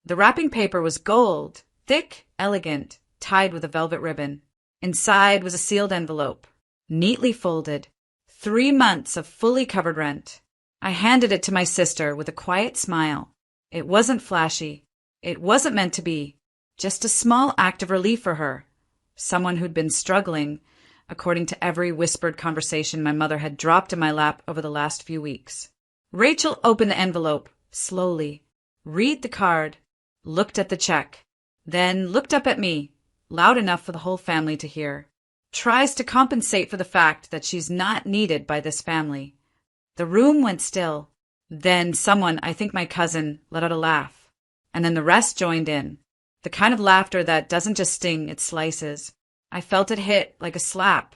The wrapping paper was gold, thick, elegant, tied with a velvet ribbon. Inside was a sealed envelope, neatly folded. 3 months of fully covered rent. I handed it to my sister with a quiet smile. It wasn't flashy. It wasn't meant to be. Just a small act of relief for her. Someone who'd been struggling, according to every whispered conversation my mother had dropped in my lap over the last few weeks. Rachel opened the envelope, slowly, read the card, looked at the check, then looked up at me, loud enough for the whole family to hear. Tries to compensate for the fact that she's not needed by this family. The room went still. Then someone, I think my cousin, let out a laugh. And then the rest joined in. The kind of laughter that doesn't just sting, it slices. I felt it hit like a slap.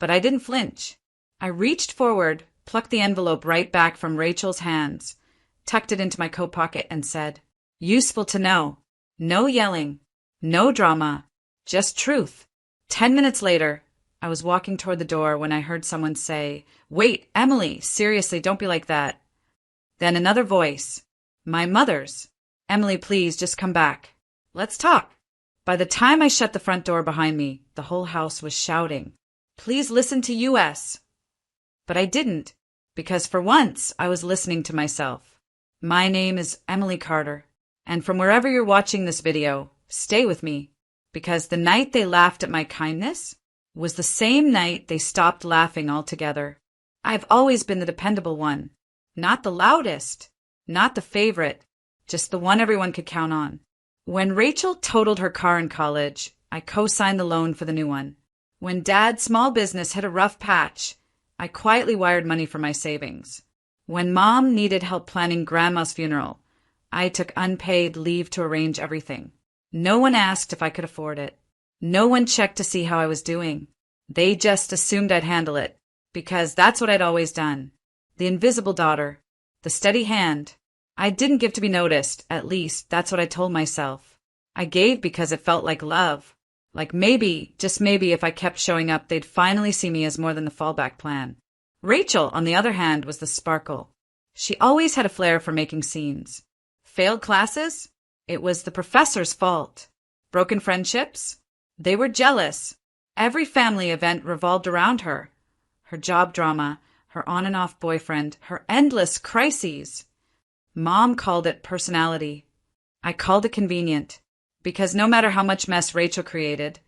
But I didn't flinch. I reached forward, plucked the envelope right back from Rachel's hands, tucked it into my coat pocket and said, "Useful to know. No yelling. No drama. Just truth." 10 minutes later, I was walking toward the door when I heard someone say, "Wait, Emily, seriously, don't be like that." Then another voice, my mother's. "Emily, please, just come back. Let's talk." By the time I shut the front door behind me, the whole house was shouting, "Please listen to US." But I didn't, because for once I was listening to myself. My name is Emily Carter, and from wherever you're watching this video, stay with me. Because the night they laughed at my kindness was the same night they stopped laughing altogether. I've always been the dependable one. Not the loudest, not the favorite, just the one everyone could count on. When Rachel totaled her car in college, I co-signed the loan for the new one. When Dad's small business hit a rough patch, I quietly wired money from my savings. When Mom needed help planning Grandma's funeral, I took unpaid leave to arrange everything. No one asked if I could afford it. No one checked to see how I was doing. They just assumed I'd handle it, because that's what I'd always done. The invisible daughter, the steady hand. I didn't give to be noticed, at least that's what I told myself. I gave because it felt like love. Like maybe, just maybe if I kept showing up, they'd finally see me as more than the fallback plan. Rachel, on the other hand, was the sparkle. She always had a flair for making scenes. Failed classes? It was the professor's fault. Broken friendships? They were jealous. Every family event revolved around her. Her job drama, her on and off boyfriend, her endless crises. Mom called it personality. I called it convenient. Because no matter how much mess Rachel created,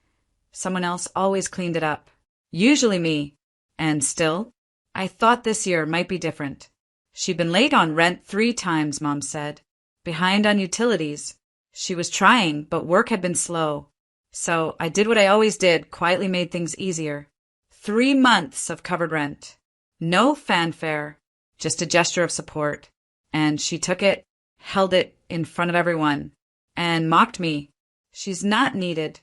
someone else always cleaned it up. Usually me. And still, I thought this year might be different. She'd been late on rent 3 times, Mom said. Behind on utilities. She was trying, but work had been slow. So I did what I always did, quietly made things easier. 3 months of covered rent. No fanfare, just a gesture of support. And she took it, held it in front of everyone, and mocked me. She's not needed.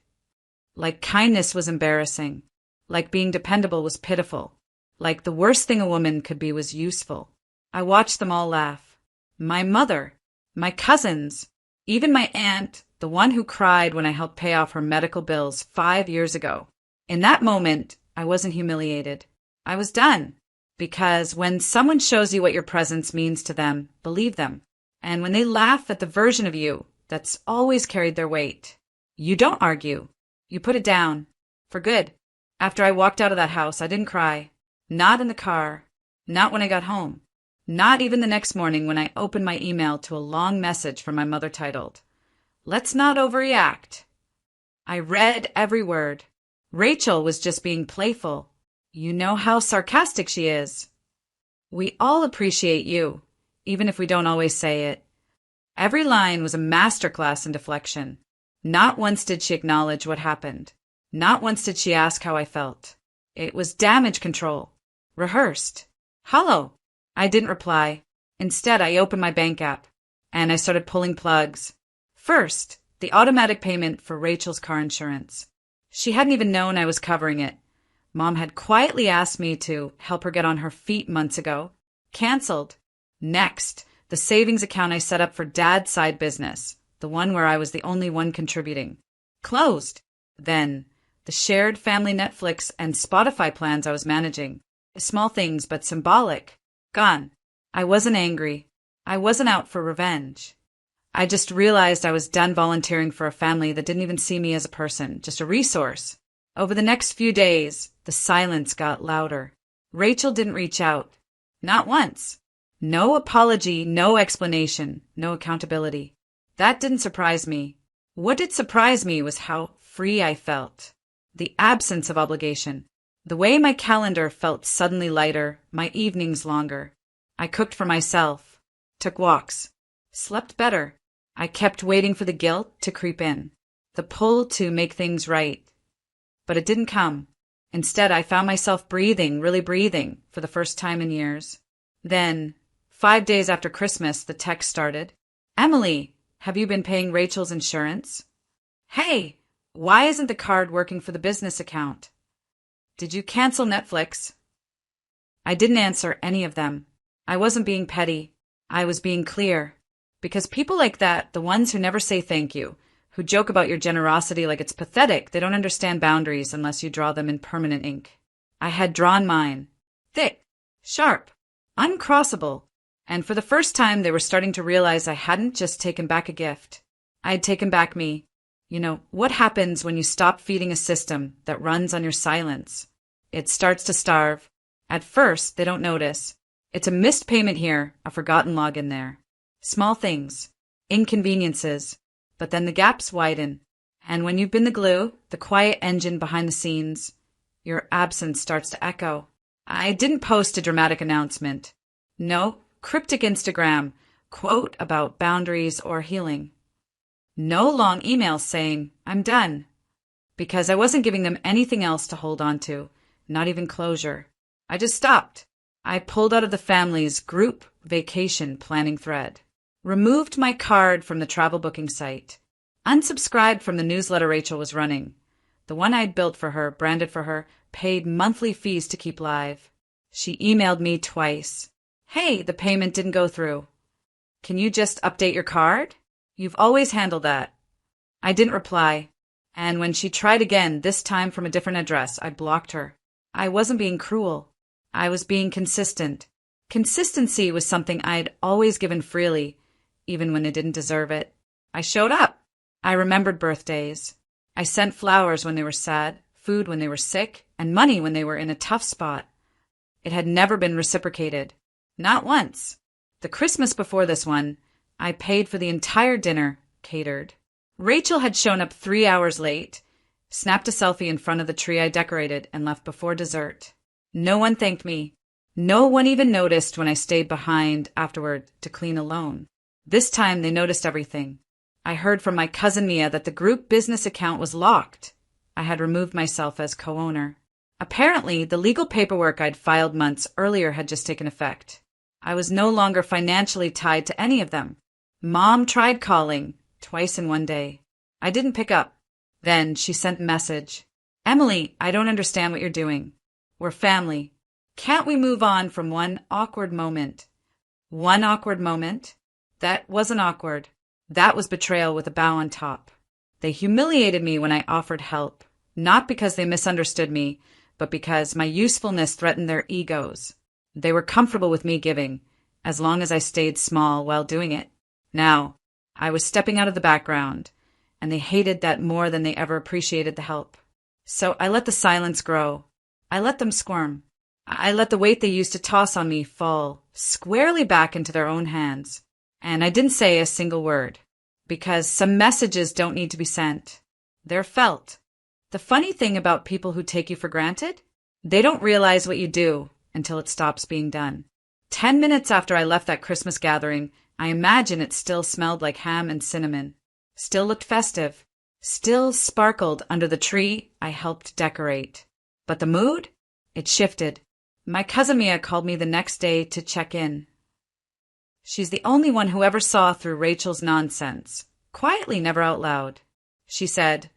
Like kindness was embarrassing. Like being dependable was pitiful. Like the worst thing a woman could be was useful. I watched them all laugh. My mother. My cousins, even my aunt, the one who cried when I helped pay off her medical bills 5 years ago. In that moment, I wasn't humiliated. I was done. Because when someone shows you what your presence means to them, believe them. And when they laugh at the version of you that's always carried their weight, you don't argue. You put it down. For good. After I walked out of that house, I didn't cry. Not in the car. Not when I got home. Not even the next morning when I opened my email to a long message from my mother titled, "Let's not overreact." I read every word. Rachel was just being playful. You know how sarcastic she is. We all appreciate you, even if we don't always say it. Every line was a masterclass in deflection. Not once did she acknowledge what happened. Not once did she ask how I felt. It was damage control. Rehearsed. Hollow. I didn't reply. Instead, I opened my bank app, and I started pulling plugs. First, the automatic payment for Rachel's car insurance. She hadn't even known I was covering it. Mom had quietly asked me to help her get on her feet months ago. Canceled. Next, the savings account I set up for Dad's side business, the one where I was the only one contributing. Closed. Then, the shared family Netflix and Spotify plans I was managing. Small things, but symbolic. Gone. I wasn't angry. I wasn't out for revenge. I just realized I was done volunteering for a family that didn't even see me as a person, just a resource. Over the next few days, the silence got louder. Rachel didn't reach out. Not once. No apology, no explanation, no accountability. That didn't surprise me. What did surprise me was how free I felt. The absence of obligation. The way my calendar felt suddenly lighter, my evenings longer. I cooked for myself, took walks, slept better. I kept waiting for the guilt to creep in, the pull to make things right. But it didn't come. Instead, I found myself breathing, really breathing, for the first time in years. Then, 5 days after Christmas, the text started. Emily, have you been paying Rachel's insurance? Hey, why isn't the card working for the business account? Did you cancel Netflix? I didn't answer any of them. I wasn't being petty. I was being clear. Because people like that, the ones who never say thank you, who joke about your generosity like it's pathetic, they don't understand boundaries unless you draw them in permanent ink. I had drawn mine. Thick, sharp, uncrossable. And for the first time, they were starting to realize I hadn't just taken back a gift. I had taken back me. You know, what happens when you stop feeding a system that runs on your silence? It starts to starve. At first, they don't notice. It's a missed payment here, a forgotten login there. Small things, inconveniences, but then the gaps widen. And when you've been the glue, the quiet engine behind the scenes, your absence starts to echo. I didn't post a dramatic announcement. No cryptic Instagram quote about boundaries or healing. No long emails saying, I'm done. Because I wasn't giving them anything else to hold on to, not even closure. I just stopped. I pulled out of the family's group vacation planning thread. Removed my card from the travel booking site. Unsubscribed from the newsletter Rachel was running. The one I'd built for her, branded for her, paid monthly fees to keep live. She emailed me twice. Hey, the payment didn't go through. Can you just update your card? You've always handled that. I didn't reply. And when she tried again, this time from a different address, I blocked her. I wasn't being cruel. I was being consistent. Consistency was something I'd always given freely, even when I didn't deserve it. I showed up. I remembered birthdays. I sent flowers when they were sad, food when they were sick, and money when they were in a tough spot. It had never been reciprocated. Not once. The Christmas before this one, I paid for the entire dinner, catered. Rachel had shown up 3 hours late, snapped a selfie in front of the tree I decorated, and left before dessert. No one thanked me. No one even noticed when I stayed behind afterward to clean alone. This time they noticed everything. I heard from my cousin Mia that the group business account was locked. I had removed myself as co-owner. Apparently, the legal paperwork I'd filed months earlier had just taken effect. I was no longer financially tied to any of them. Mom tried calling, twice in one day. I didn't pick up. Then she sent a message. Emily, I don't understand what you're doing. We're family. Can't we move on from one awkward moment? One awkward moment? That wasn't awkward. That was betrayal with a bow on top. They humiliated me when I offered help, not because they misunderstood me, but because my usefulness threatened their egos. They were comfortable with me giving, as long as I stayed small while doing it. Now, I was stepping out of the background, and they hated that more than they ever appreciated the help. So I let the silence grow. I let them squirm. I let the weight they used to toss on me fall squarely back into their own hands. And I didn't say a single word, because some messages don't need to be sent. They're felt. The funny thing about people who take you for granted, they don't realize what you do until it stops being done. 10 minutes after I left that Christmas gathering, I imagine it still smelled like ham and cinnamon, still looked festive, still sparkled under the tree I helped decorate. But the mood? It shifted. My cousin Mia called me the next day to check in. She's the only one who ever saw through Rachel's nonsense, quietly, never out loud. She said,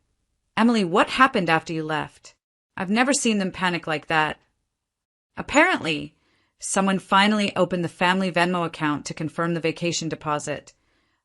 Emily, what happened after you left? I've never seen them panic like that. Apparently, someone finally opened the family Venmo account to confirm the vacation deposit,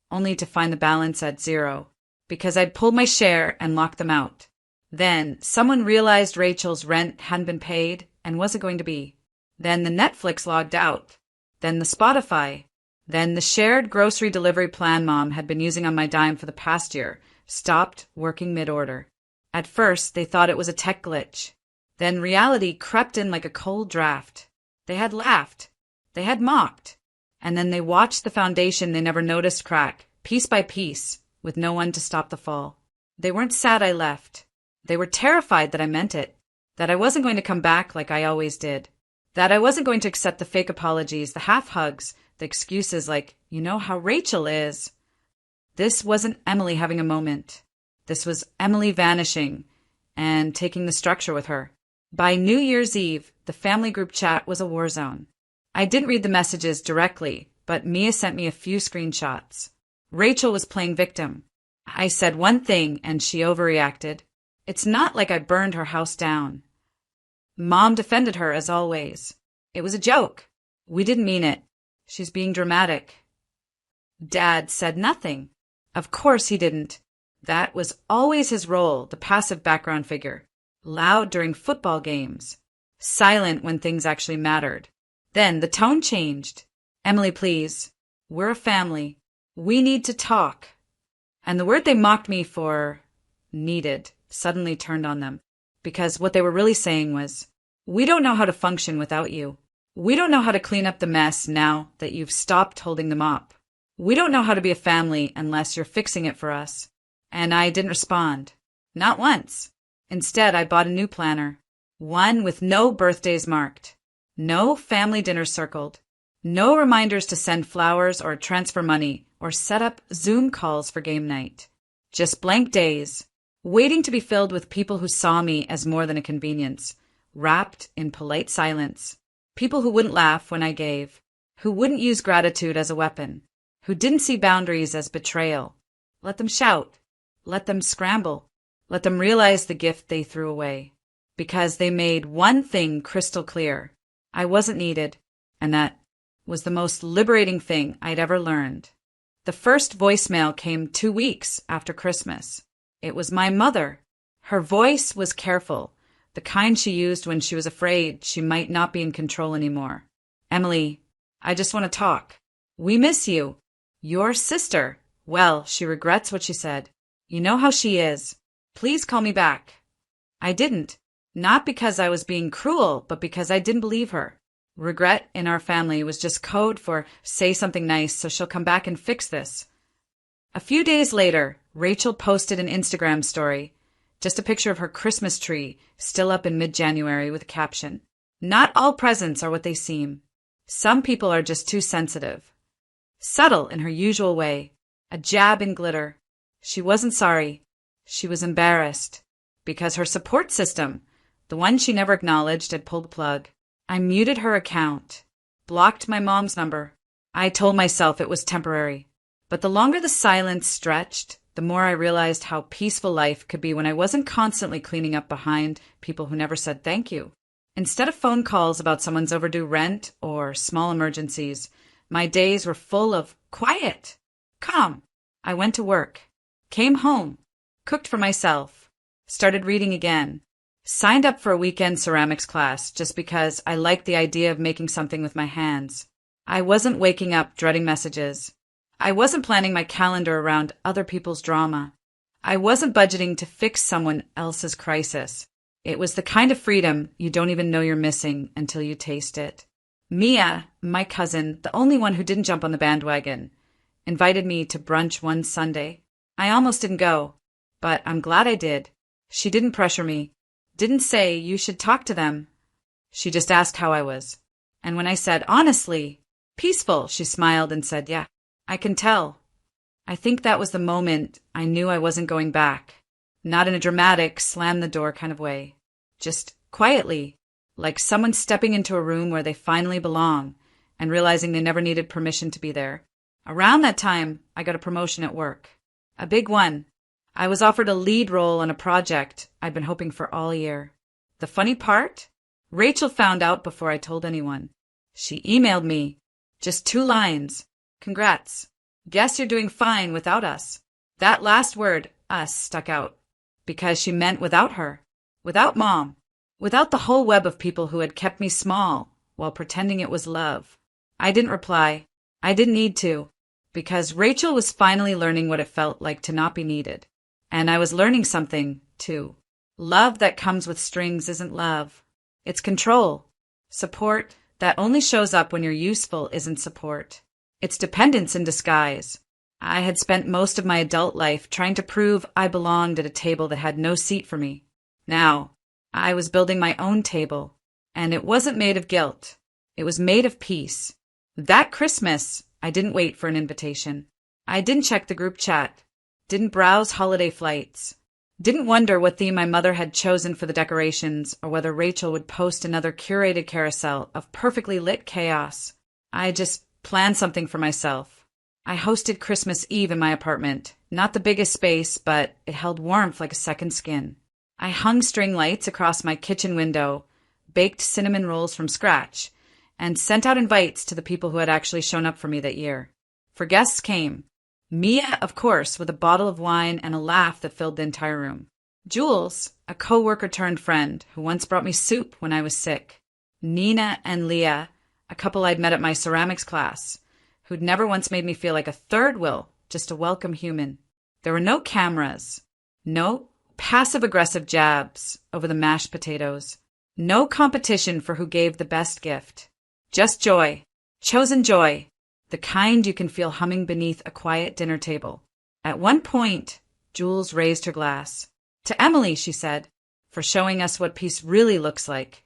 only to find the balance at zero, because I'd pulled my share and locked them out. Then someone realized Rachel's rent hadn't been paid and wasn't going to be. Then the Netflix logged out. Then the Spotify. Then the shared grocery delivery plan Mom had been using on my dime for the past year stopped working mid-order. At first, they thought it was a tech glitch. Then reality crept in like a cold draft. They had laughed. They had mocked. And then they watched the foundation they never noticed crack, piece by piece, with no one to stop the fall. They weren't sad I left. They were terrified that I meant it, that I wasn't going to come back like I always did, that I wasn't going to accept the fake apologies, the half-hugs, the excuses like, you know how Rachel is. This wasn't Emily having a moment. This was Emily vanishing and taking the structure with her. By New Year's Eve, the family group chat was a war zone. I didn't read the messages directly, but Mia sent me a few screenshots. Rachel was playing victim. I said one thing and she overreacted. It's not like I burned her house down. Mom defended her as always. It was a joke. We didn't mean it. She's being dramatic. Dad said nothing. Of course he didn't. That was always his role, the passive background figure. Loud during football games. Silent when things actually mattered. Then the tone changed. Emily, please. We're a family. We need to talk. And the word they mocked me for, needed, suddenly turned on them. Because what they were really saying was, we don't know how to function without you. We don't know how to clean up the mess now that you've stopped holding them up. We don't know how to be a family unless you're fixing it for us. And I didn't respond. Not once. Instead, I bought a new planner. One with no birthdays marked. No family dinners circled. No reminders to send flowers or transfer money or set up Zoom calls for game night. Just blank days, waiting to be filled with people who saw me as more than a convenience, wrapped in polite silence. People who wouldn't laugh when I gave, who wouldn't use gratitude as a weapon, who didn't see boundaries as betrayal. Let them shout. Let them scramble. Let them realize the gift they threw away. Because they made one thing crystal clear. I wasn't needed, and that was the most liberating thing I'd ever learned. The first voicemail came 2 weeks after Christmas. It was my mother. Her voice was careful, the kind she used when she was afraid she might not be in control anymore. Emily, I just want to talk. We miss you. Your sister. Well, she regrets what she said. You know how she is. Please call me back. I didn't. Not because I was being cruel, but because I didn't believe her. Regret in our family was just code for say something nice so she'll come back and fix this. A few days later, Rachel posted an Instagram story. Just a picture of her Christmas tree, still up in mid-January with a caption. Not all presents are what they seem. Some people are just too sensitive. Subtle in her usual way. A jab in glitter. She wasn't sorry. She was embarrassed. Because her support system, the one she never acknowledged, had pulled the plug. I muted her account. Blocked my mom's number. I told myself it was temporary. But the longer the silence stretched, the more I realized how peaceful life could be when I wasn't constantly cleaning up behind people who never said thank you. Instead of phone calls about someone's overdue rent or small emergencies, my days were full of quiet, calm. I went to work, came home, cooked for myself, started reading again, signed up for a weekend ceramics class just because I liked the idea of making something with my hands. I wasn't waking up dreading messages. I wasn't planning my calendar around other people's drama. I wasn't budgeting to fix someone else's crisis. It was the kind of freedom you don't even know you're missing until you taste it. Mia, my cousin, the only one who didn't jump on the bandwagon, invited me to brunch one Sunday. I almost didn't go, but I'm glad I did. She didn't pressure me, didn't say you should talk to them. She just asked how I was. And when I said, honestly, peaceful, she smiled and said, yeah, I can tell. I think that was the moment I knew I wasn't going back. Not in a dramatic, slam the door kind of way. Just quietly, like someone stepping into a room where they finally belong and realizing they never needed permission to be there. Around that time, I got a promotion at work. A big one. I was offered a lead role on a project I'd been hoping for all year. The funny part? Rachel found out before I told anyone. She emailed me. Just 2 lines. Congrats. Guess you're doing fine without us. That last word, us, stuck out. Because she meant without her. Without Mom. Without the whole web of people who had kept me small while pretending it was love. I didn't reply. I didn't need to, because Rachel was finally learning what it felt like to not be needed. And I was learning something, too. Love that comes with strings isn't love. It's control. Support that only shows up when you're useful isn't support. It's dependence in disguise. I had spent most of my adult life trying to prove I belonged at a table that had no seat for me. Now, I was building my own table, and it wasn't made of guilt. It was made of peace. That Christmas, I didn't wait for an invitation. I didn't check the group chat, didn't browse holiday flights, didn't wonder what theme my mother had chosen for the decorations or whether Rachel would post another curated carousel of perfectly lit chaos. I just planned something for myself. I hosted Christmas Eve in my apartment, not the biggest space, but it held warmth like a second skin. I hung string lights across my kitchen window, baked cinnamon rolls from scratch, and sent out invites to the people who had actually shown up for me that year. For guests came. Mia, of course, with a bottle of wine and a laugh that filled the entire room. Jules, a co-worker turned friend who once brought me soup when I was sick. Nina and Leah, a couple I'd met at my ceramics class, who'd never once made me feel like a third wheel, just a welcome human. There were no cameras, no passive-aggressive jabs over the mashed potatoes, no competition for who gave the best gift. Just joy, chosen joy, the kind you can feel humming beneath a quiet dinner table. At one point, Jules raised her glass. To Emily, she said, for showing us what peace really looks like.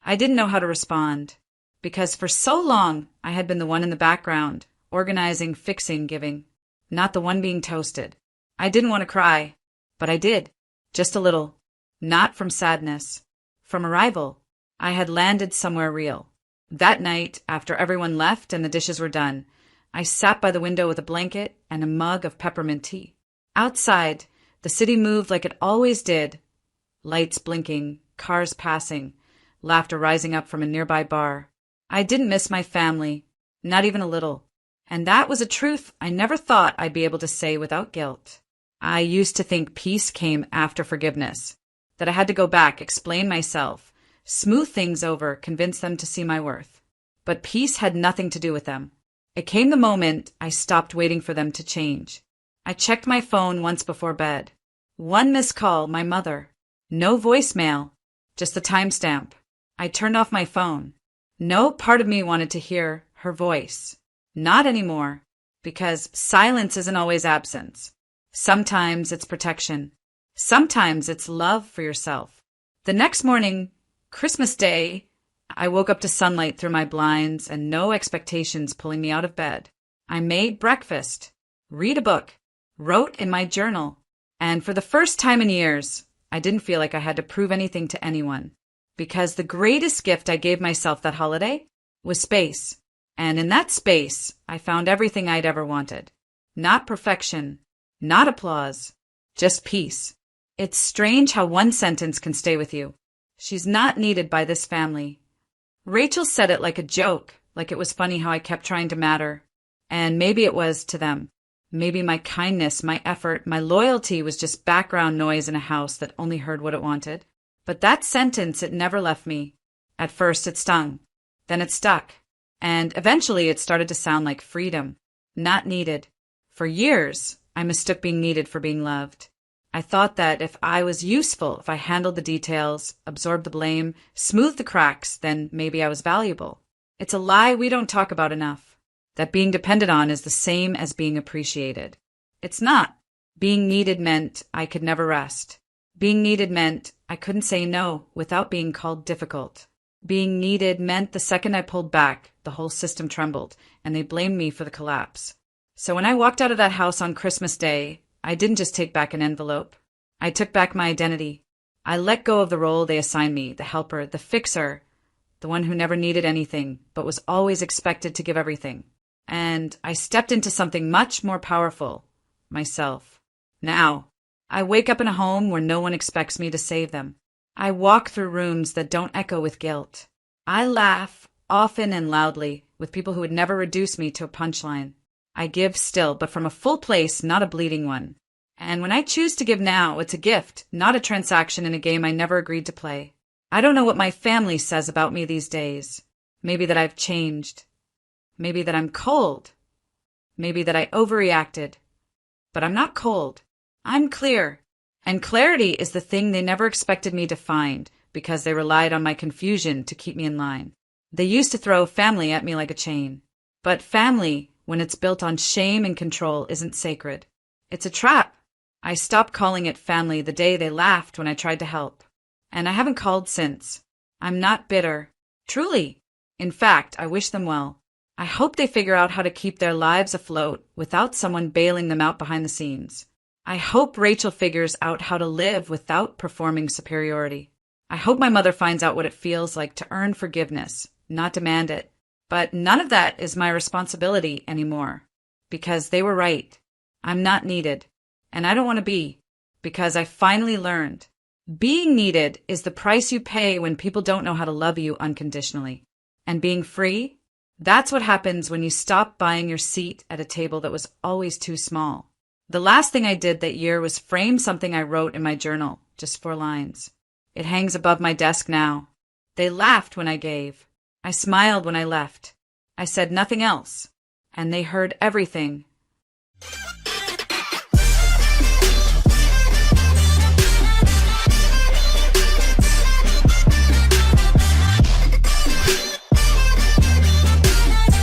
I didn't know how to respond, because for so long I had been the one in the background, organizing, fixing, giving, not the one being toasted. I didn't want to cry, but I did, just a little, not from sadness, from arrival. I had landed somewhere real. That night, after everyone left and the dishes were done, I sat by the window with a blanket and a mug of peppermint tea. Outside, the city moved like it always did. Lights blinking, cars passing, laughter rising up from a nearby bar. I didn't miss my family, not even a little. And that was a truth I never thought I'd be able to say without guilt. I used to think peace came after forgiveness, that I had to go back, explain myself, smooth things over, convince them to see my worth. But peace had nothing to do with them. It came the moment I stopped waiting for them to change. I checked my phone once before bed. One missed call, my mother. No voicemail, just the timestamp. I turned off my phone. No part of me wanted to hear her voice. Not anymore, because silence isn't always absence. Sometimes it's protection. Sometimes it's love for yourself. The next morning, Christmas Day, I woke up to sunlight through my blinds and no expectations pulling me out of bed. I made breakfast, read a book, wrote in my journal, and for the first time in years, I didn't feel like I had to prove anything to anyone, because the greatest gift I gave myself that holiday was space, and in that space, I found everything I'd ever wanted. Not perfection, not applause, just peace. It's strange how one sentence can stay with you. She's not needed by this family. Rachel said it like a joke, like it was funny how I kept trying to matter. And maybe it was to them. Maybe my kindness, my effort, my loyalty was just background noise in a house that only heard what it wanted. But that sentence, it never left me. At first it stung. Then it stuck. And eventually it started to sound like freedom. Not needed. For years, I mistook being needed for being loved. I thought that if I was useful, if I handled the details, absorbed the blame, smoothed the cracks, then maybe I was valuable. It's a lie we don't talk about enough, that being depended on is the same as being appreciated. It's not. Being needed meant I could never rest. Being needed meant I couldn't say no without being called difficult. Being needed meant the second I pulled back, the whole system trembled, and they blamed me for the collapse. So when I walked out of that house on Christmas Day, I didn't just take back an envelope. I took back my identity. I let go of the role they assigned me, the helper, the fixer, the one who never needed anything, but was always expected to give everything. And I stepped into something much more powerful, myself. Now, I wake up in a home where no one expects me to save them. I walk through rooms that don't echo with guilt. I laugh, often and loudly, with people who would never reduce me to a punchline. I give still, but from a full place, not a bleeding one. And when I choose to give now, it's a gift, not a transaction in a game I never agreed to play. I don't know what my family says about me these days. Maybe that I've changed. Maybe that I'm cold, maybe that I overreacted. But I'm not cold. I'm clear. And clarity is the thing they never expected me to find because they relied on my confusion to keep me in line. They used to throw family at me like a chain. But family, when it's built on shame and control, isn't sacred. It's a trap. I stopped calling it family the day they laughed when I tried to help. And I haven't called since. I'm not bitter. Truly. In fact, I wish them well. I hope they figure out how to keep their lives afloat without someone bailing them out behind the scenes. I hope Rachel figures out how to live without performing superiority. I hope my mother finds out what it feels like to earn forgiveness, not demand it. But none of that is my responsibility anymore. Because they were right. I'm not needed. And I don't want to be. Because I finally learned. Being needed is the price you pay when people don't know how to love you unconditionally. And being free? That's what happens when you stop buying your seat at a table that was always too small. The last thing I did that year was frame something I wrote in my journal, just 4 lines. It hangs above my desk now. They laughed when I gave. I smiled when I left. I said nothing else. And they heard everything